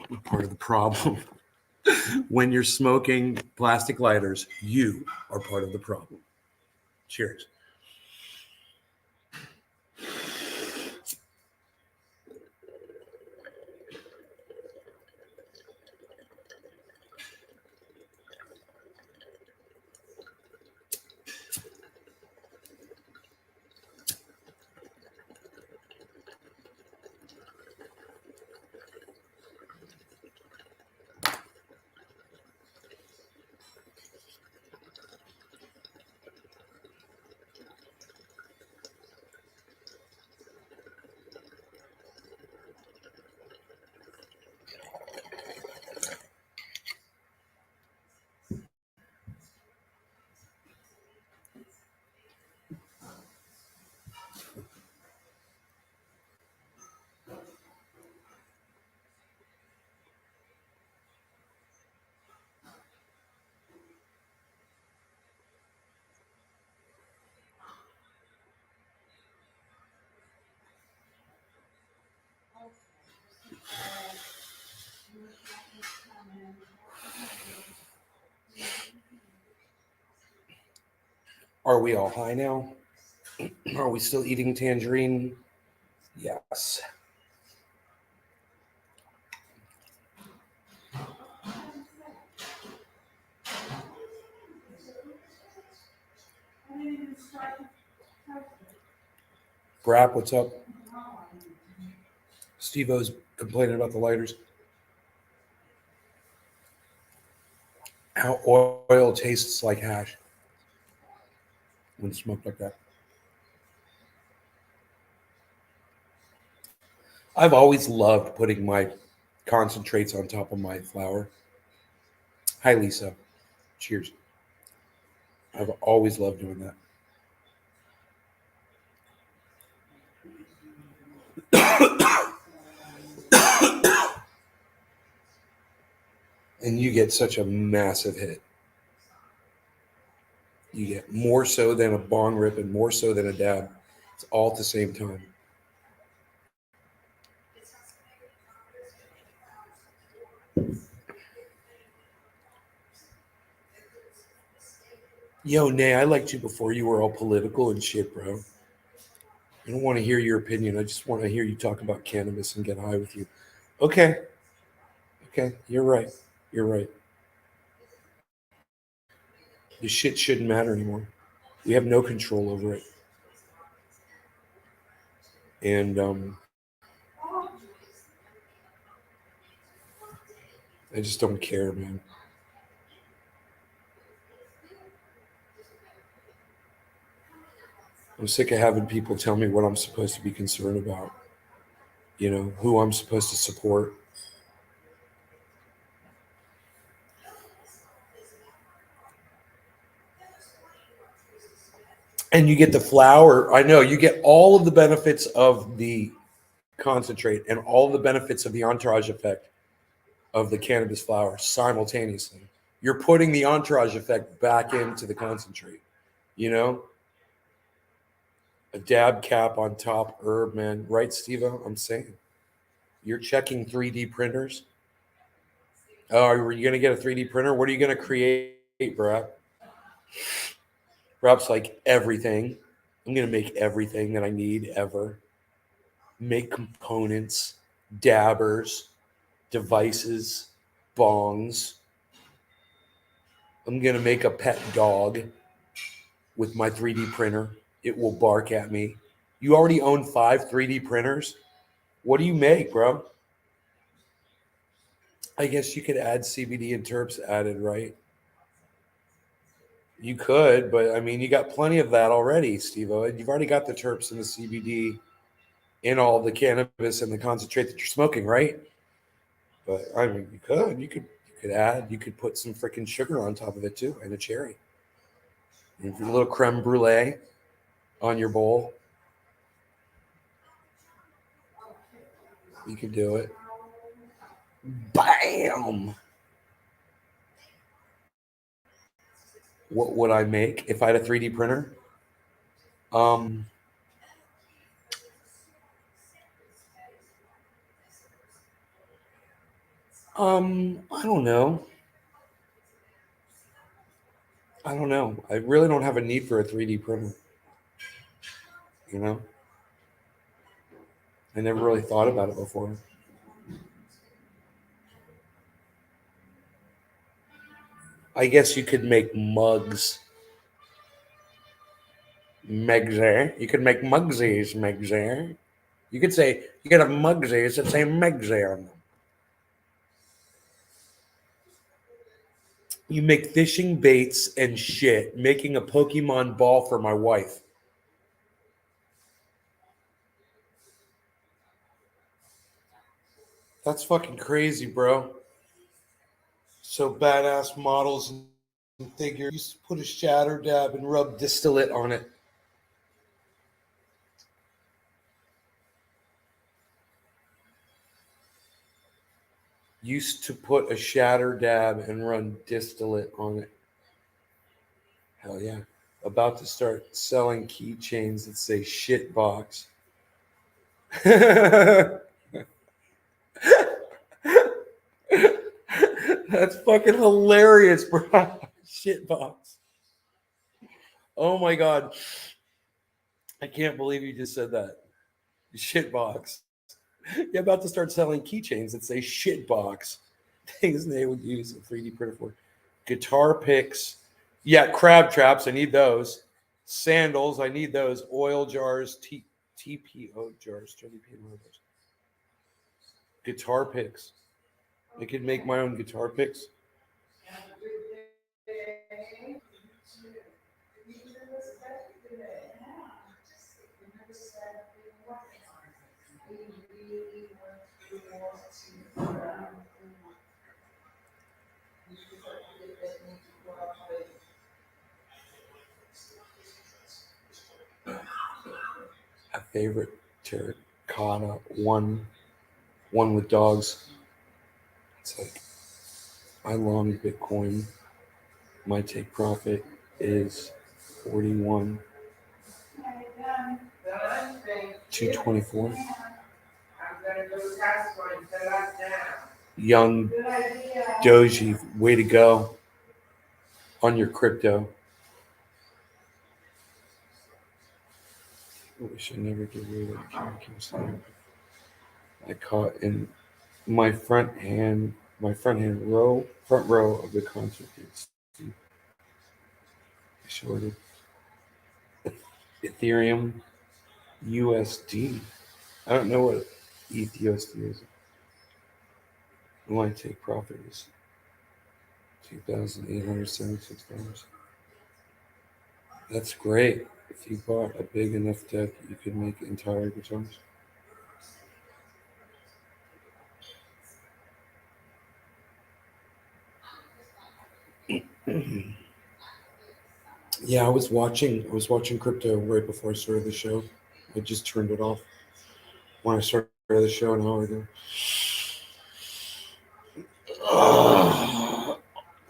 We're part of the problem. When you're smoking plastic lighters, you are part of the problem. Cheers. Are we all high now? Are we still eating tangerine? Yes. Brap, what's up? Steve-O's complaining about the lighters. How oil tastes like hash when smoked like that. I've always loved putting my concentrates on top of my flour. Hi, Lisa. Cheers. I've always loved doing that. And you get such a massive hit. You get more so than a bong rip and more so than a dab. It's all at the same time. Yo, Nay, I liked you before you were all political and shit, bro. I don't want to hear your opinion. I just want to hear you talk about cannabis and get high with you. Okay. Okay. You're right. You're right. The shit shouldn't matter anymore. We have no control over it. And I just don't care, man. I'm sick of having people tell me what I'm supposed to be concerned about. You know, who I'm supposed to support. And you get the flour. I know you get all of the benefits of the concentrate and all the benefits of the entourage effect of the cannabis flower simultaneously. You're putting the entourage effect back into the concentrate. You know, a dab cap on top herb, man. Right, Steve? I'm saying. You're checking 3D printers. Oh, are you going to get a 3D printer? What are you going to create, Brad? Brad's like everything. I'm going to make everything that I need ever. Make components, dabbers, devices, bongs. I'm going to make a pet dog with my 3D printer. It will bark at me You already own 5 3D printers. What do you make, bro? I guess you could add CBD and terps added, right? You could, but I mean, you got plenty of that already, Steve-O. You've already got the terps and the CBD in all the cannabis and the concentrate that you're smoking, right? But I mean, you could put some freaking sugar on top of it too, and a cherry, and a little creme brulee on your bowl. You could do it. Bam! What would I make if I had a 3D printer? Um, I don't know. I don't know. I really don't have a need for a 3D printer. You know, I never really thought about it before. I guess you could make mugs. Megzer. You could make mugsies, Megzer. You could say, you could have mugsies that say Megzer on them. You make fishing baits and shit, making a Pokemon ball for my wife. That's fucking crazy, bro. So badass models and figures. Used to put a shatter dab and rub distillate on it. Used to put a shatter dab and run distillate on it. Hell yeah. About to start selling keychains that say shit box. That's fucking hilarious, bro. Shit box. Oh my god. I can't believe you just said that. Shit box. You're about to start selling keychains that say shit box. Things they would use a 3D printer for. Guitar picks. Yeah, crab traps. I need those. Sandals. I need those. Oil jars. TPO jars. Guitar picks. I could make my own guitar picks. A favorite terracotta one with dogs. It's like I long Bitcoin. My take profit is 41 224. Young Doji, way to go on your crypto. We should never get rid of the I caught in my front row of the concert. I shorted Ethereum USD. I don't know what ETH USD is. My take profit is $2,876. That's great. If you bought a big enough deck, you could make entire guitars. Yeah, I was watching crypto right before I started the show. I just turned it off when I started the show an hour ago.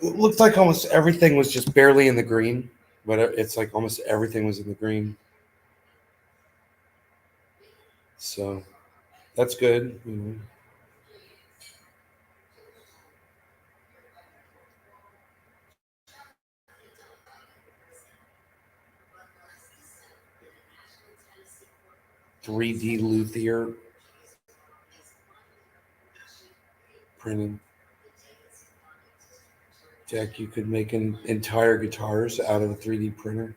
It looked like almost everything was just barely in the green, but it's like almost everything was in the green. So that's good. 3D luthier printing deck. You could make an entire guitars out of a 3D printer.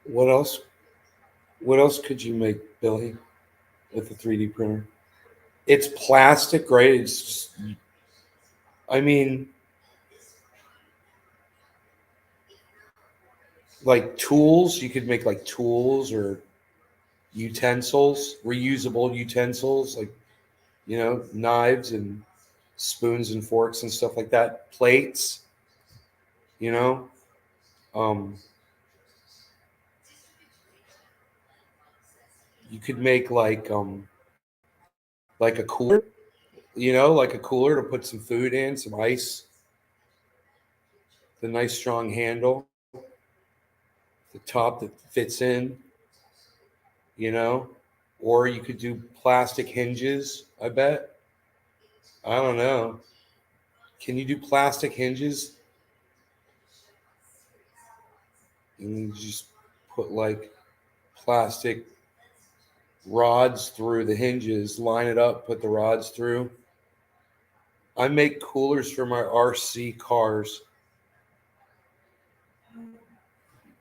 What else? What else could you make, Billy, with a 3D printer? It's plastic, right? It's just, I mean, like tools. You could make like tools or utensils, reusable utensils, like knives and spoons and forks and stuff like that. Plates, you know. Um, you could make like a cooler, like a cooler to put some food in, some ice, the nice strong handle, the top that fits in, you know. Or you could do plastic hinges, I bet. I don't know. Can you do plastic hinges? And you just put like plastic rods through the hinges, line it up, put the rods through. I make coolers for my RC cars.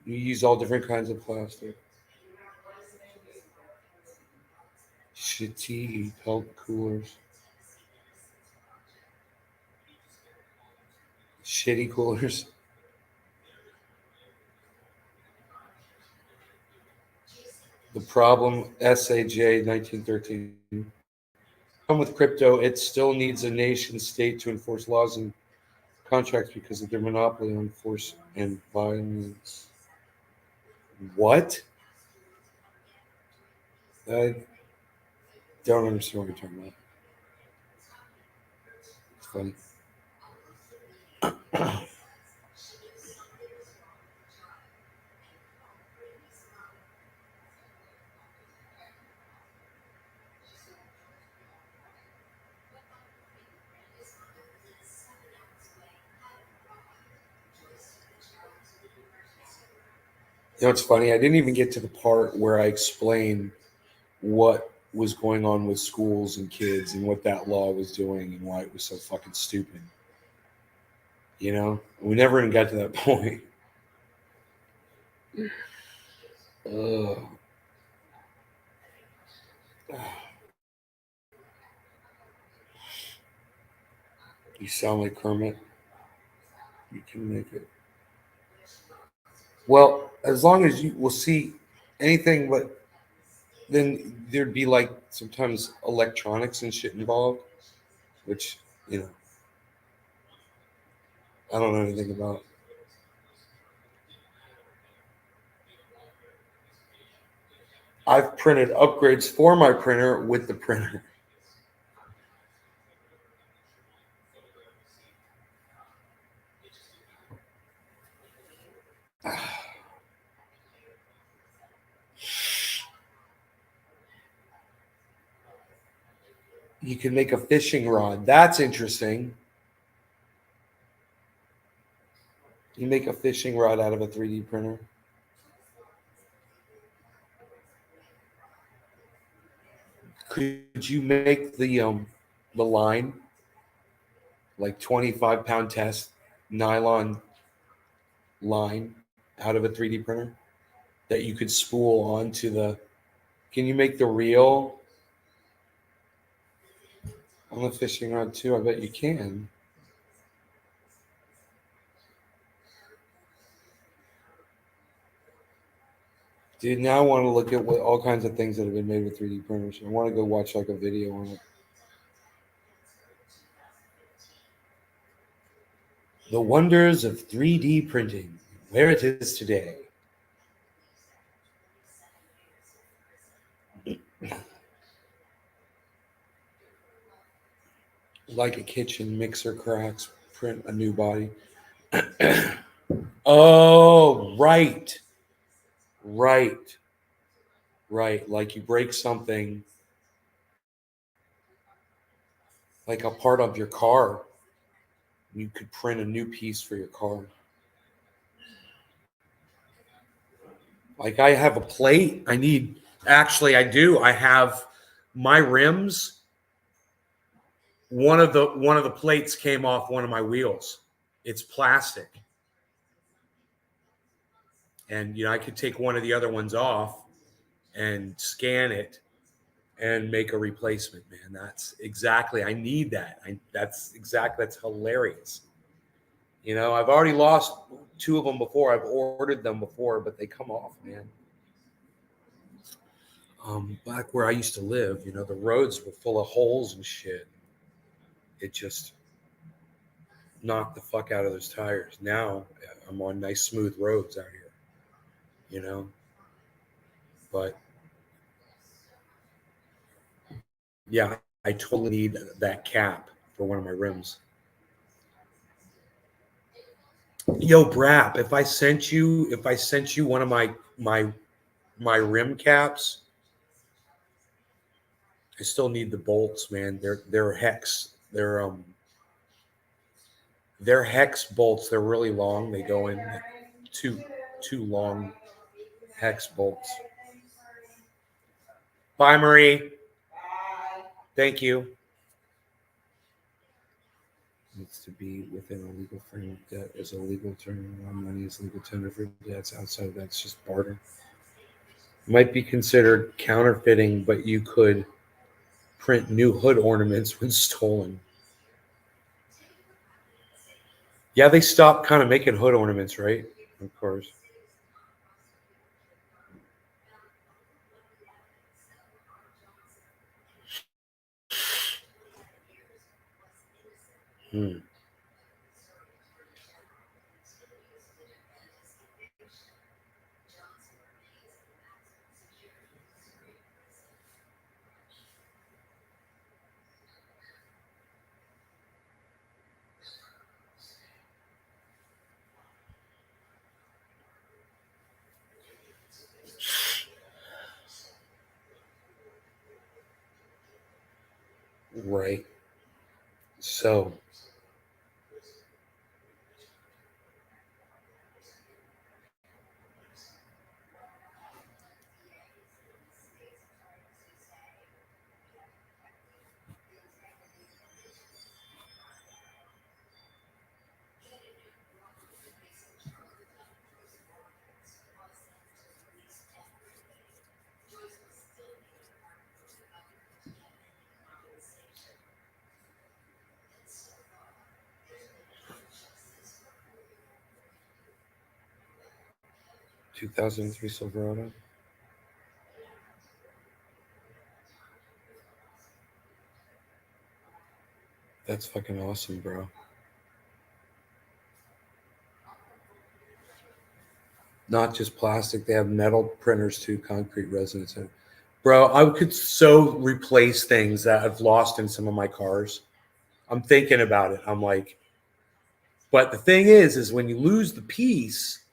You use all different kinds of plastic. Shitty pelt coolers. Shitty coolers. The problem, SAJ 1913. Come with crypto, it still needs a nation state to enforce laws and contracts because of their monopoly on force and violence. What? I don't understand what you're talking about. It's funny. It's funny. I didn't even get to the part where I explained what was going on with schools and kids and what that law was doing and why it was so fucking stupid. We never even got to that point. Ugh. You sound like Kermit. You can make it. Well, as long as you will see anything, but then there'd be like sometimes electronics and shit involved, which, I don't know anything about. I've printed upgrades for my printer with the printer. You can make a fishing rod. That's interesting. You make a fishing rod out of a 3D printer. Could you make the line, like 25-pound test nylon line out of a 3D printer that you could spool onto the? Can you make the reel on the fishing rod too? I bet you can. Dude, now I want to look at what all kinds of things that have been made with 3D printers. I want to go watch like a video on it. The wonders of 3D printing, where it is today. Like a kitchen mixer cracks, print a new body. Oh, right. Right. Right. Like you break something, like a part of your car. You could print a new piece for your car. Like I have a plate. I do. I have my rims. One of the plates came off one of my wheels. It's plastic. And I could take one of the other ones off and scan it and make a replacement. Man, that's exactly, I need that. That's hilarious. I've already lost two of them before. I've ordered them before, but they come off, man. Back where I used to live, the roads were full of holes and shit. It just knocked the fuck out of those tires. Now I'm on nice smooth roads out here. But yeah, I totally need that cap for one of my rims. Yo, Brap, if I sent you one of my rim caps, I still need the bolts, man. They're hex. They're hex bolts. They're really long. They go in two long hex bolts. Bye, Marie. Thank you. Needs to be within a legal frame. Debt is a legal term. Money is legal tender for debts. Outside of that, it's just barter. Might be considered counterfeiting, but you could print new hood ornaments when stolen. Yeah, they stopped kind of making hood ornaments, right? Of course. Right. So, two 2003 Silverado. That's fucking awesome, bro. Not just plastic, they have metal printers too, concrete resonance. Bro, I could so replace things that I've lost in some of my cars. I'm thinking about it. I'm like, but the thing is when you lose the piece,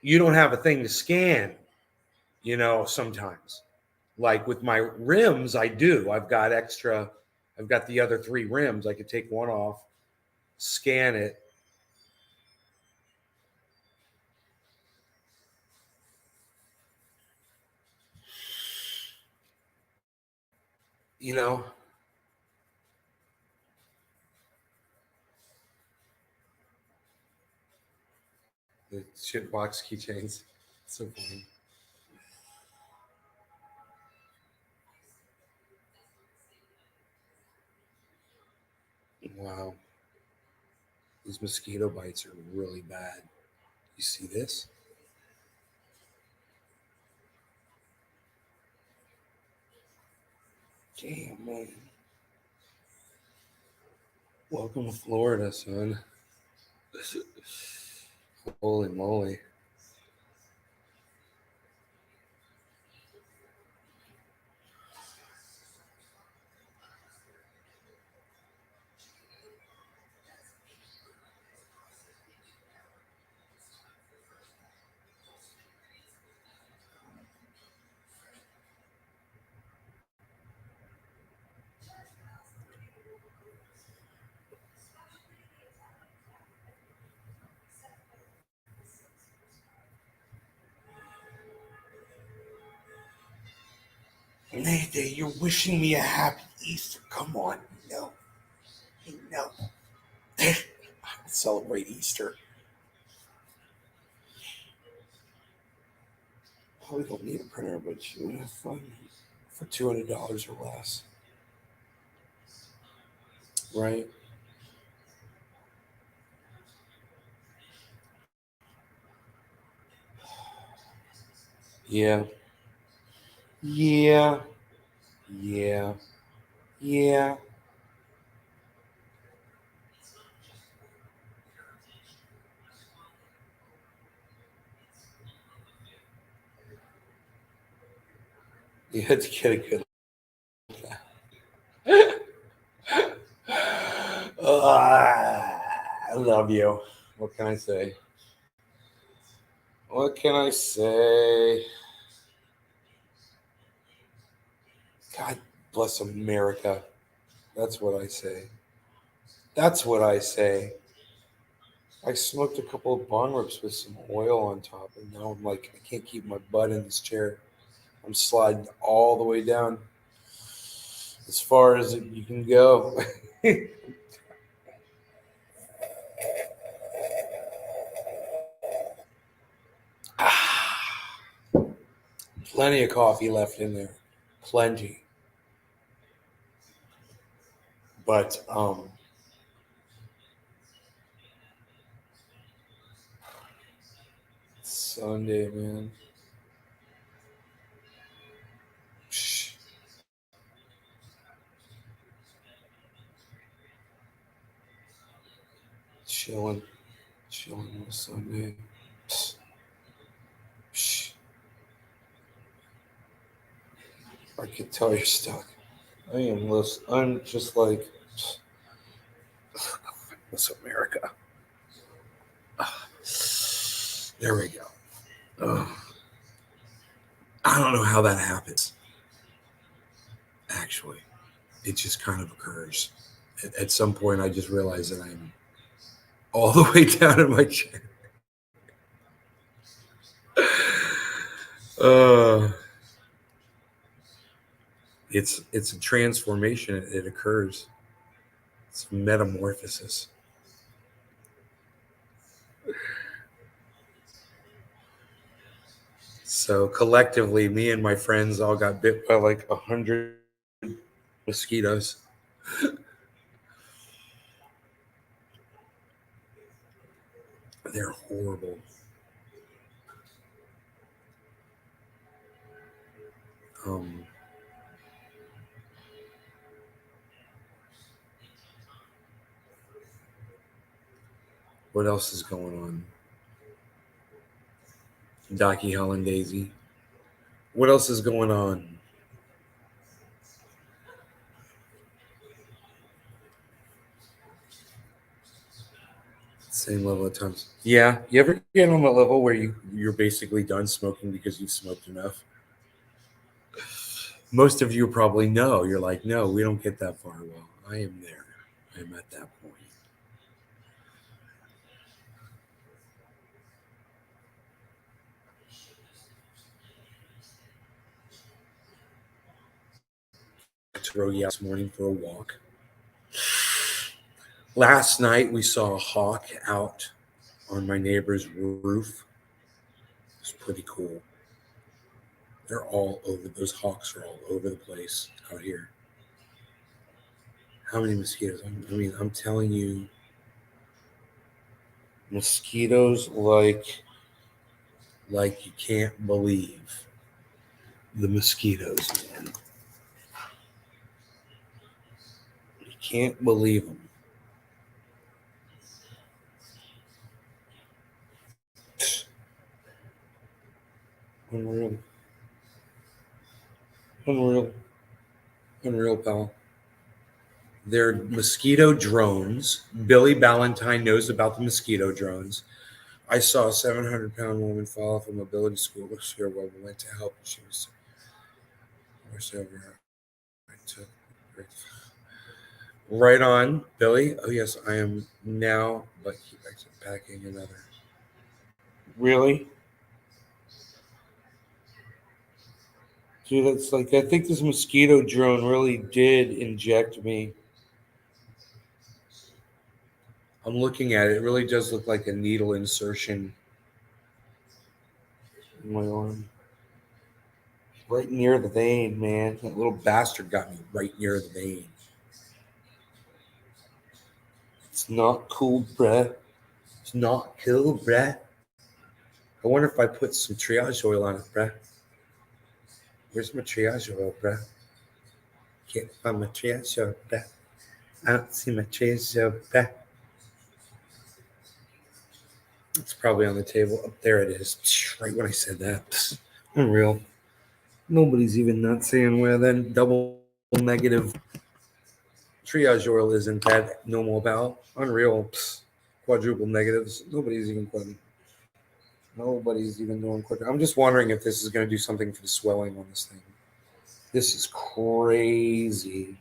you don't have a thing to scan, sometimes. Like with my rims, I do. I've got the other three rims. I could take one off, scan it. The shit box keychains. So funny. Wow. These mosquito bites are really bad. You see this? Damn, man. Welcome to Florida, son. Holy moly. Mayday, you're wishing me a happy Easter. Come on, no. No. Celebrate Easter. Probably don't need a printer, but fun for $200 or less, right? Yeah, yeah, yeah, yeah. You had to get a good. I love you. What can I say? What can I say? God bless America. That's what I say. That's what I say. I smoked a couple of bong rips with some oil on top, and now I'm like, I can't keep my butt in this chair. I'm sliding all the way down as far as you can go. Plenty of coffee left in there. Plenty. But Sunday, man. Psh, chilling. Chilling on a Sunday. Psh, psh. I could tell you're stuck. I'm just like, what's America? There we go. Ugh. I don't know how that happens, actually. It just kind of occurs. At some point, I just realize that I'm all the way down in my chair. Uh, it's a transformation. It occurs. It's metamorphosis. So collectively, me and my friends all got bit by like 100 mosquitoes. They're horrible. Um, what else is going on? Docky Holland Daisy. What else is going on? Same level of times. Yeah. You ever get on a level where you're basically done smoking because you've smoked enough? Most of you probably know. You're like, no, we don't get that far. Well, I am there. I'm at that point. I took Rogie out this morning for a walk. Last night we saw a hawk out on my neighbor's roof. It's pretty cool. They're all over. Those hawks are all over the place out here. How many mosquitoes? I mean, I'm telling you, mosquitoes like you can't believe the mosquitoes, man. You can't believe them. Unreal, unreal, unreal, pal. They're mosquito drones. Billy Ballantyne knows about the mosquito drones. I saw a 700-pound woman fall off a mobility scooter here while we went to help. She was rushed over. I took right on, Billy. Oh yes, I am now, but keep packing another. Really, dude? That's like I think this mosquito drone really did inject me. I'm looking at it. It really does look like a needle insertion in my arm. Right near the vein, man. That little bastard got me right near the vein. It's not cool, bruh. It's not cool, bruh. I wonder if I put some triage oil on it, bruh. Where's my triage oil, bruh? Can't find my triage oil, bruh. I don't see my triage oil, bruh. It's probably on the table. Up there it is. Right when I said that. Unreal. Nobody's even not saying where then double negative triage oil isn't that normal about. Unreal. Quadruple negatives. Nobody's even putting. Nobody's even doing quick. I'm just wondering if this is going to do something for the swelling on this thing. This is crazy.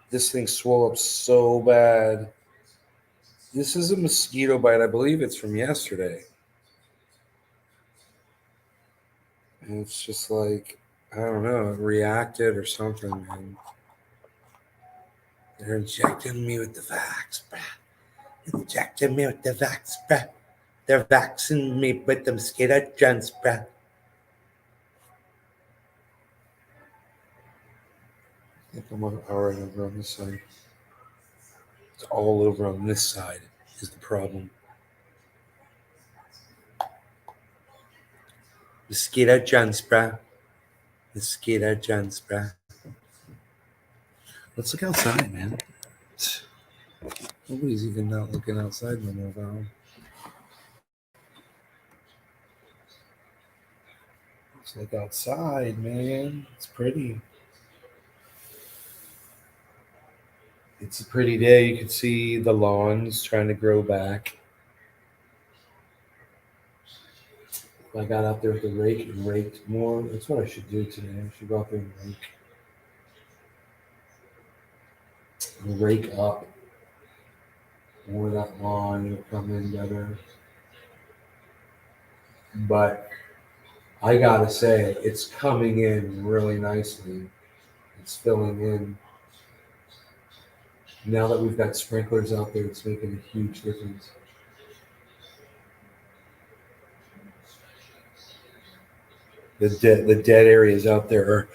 This thing swelled up so bad. This is a mosquito bite. I believe it's from yesterday. And it's just like, I don't know, it reacted or something, man. They're injecting me with the vax, bruh. Injecting me with the vax, bruh. They're vaccinating me with the mosquito gens, bruh. I think I'm all right over on this side. It's all over on this side is the problem. Mosquito gens, bruh. Mosquito gens, bruh. Let's look outside, man. Nobody's even not looking outside no more, Val. Let's look outside, man. It's pretty. It's a pretty day. You can see the lawns trying to grow back. I got out there with the rake and raked more. That's what I should do today. I should go out there and rake up more of that lawn. It'll come in better. But I gotta say, it's coming in really nicely. It's filling in. Now that we've got sprinklers out there, it's making a huge difference. The dead areas out there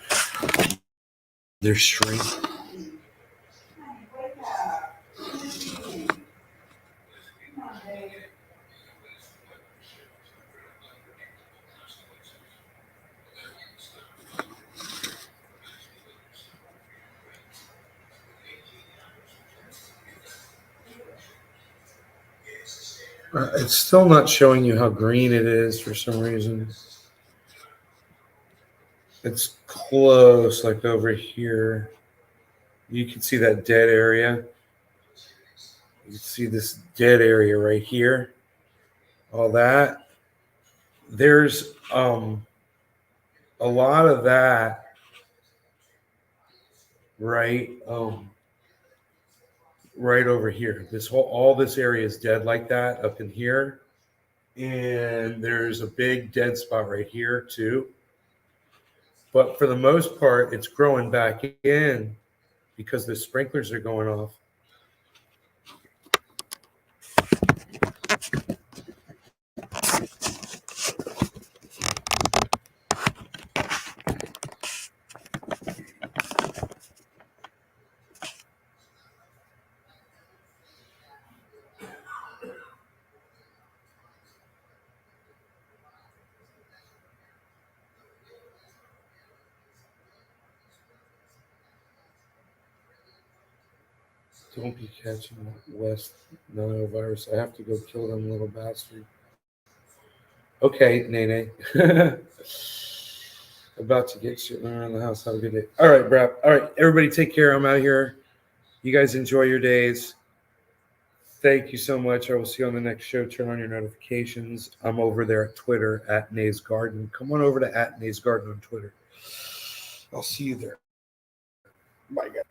they're shrinking. It's still not showing you how green it is for some reason. It's close, like over here. You can see that dead area. You can see this dead area right here. All that. There's a lot of that right right over here. All this area is dead like that up in here. And there's a big dead spot right here too. But for the most part, it's growing back in because the sprinklers are going off. Don't be catching that West Nile virus. I have to go kill them little bastard. Okay, Nene. About to get shit around the house. Have a good day. All right, Brap. All right, everybody take care. I'm out of here. You guys enjoy your days. Thank you so much. I will see you on the next show. Turn on your notifications. I'm over there at Twitter at Nays Garden. Come on over to at Nays Garden on Twitter. I'll see you there. Bye, guys.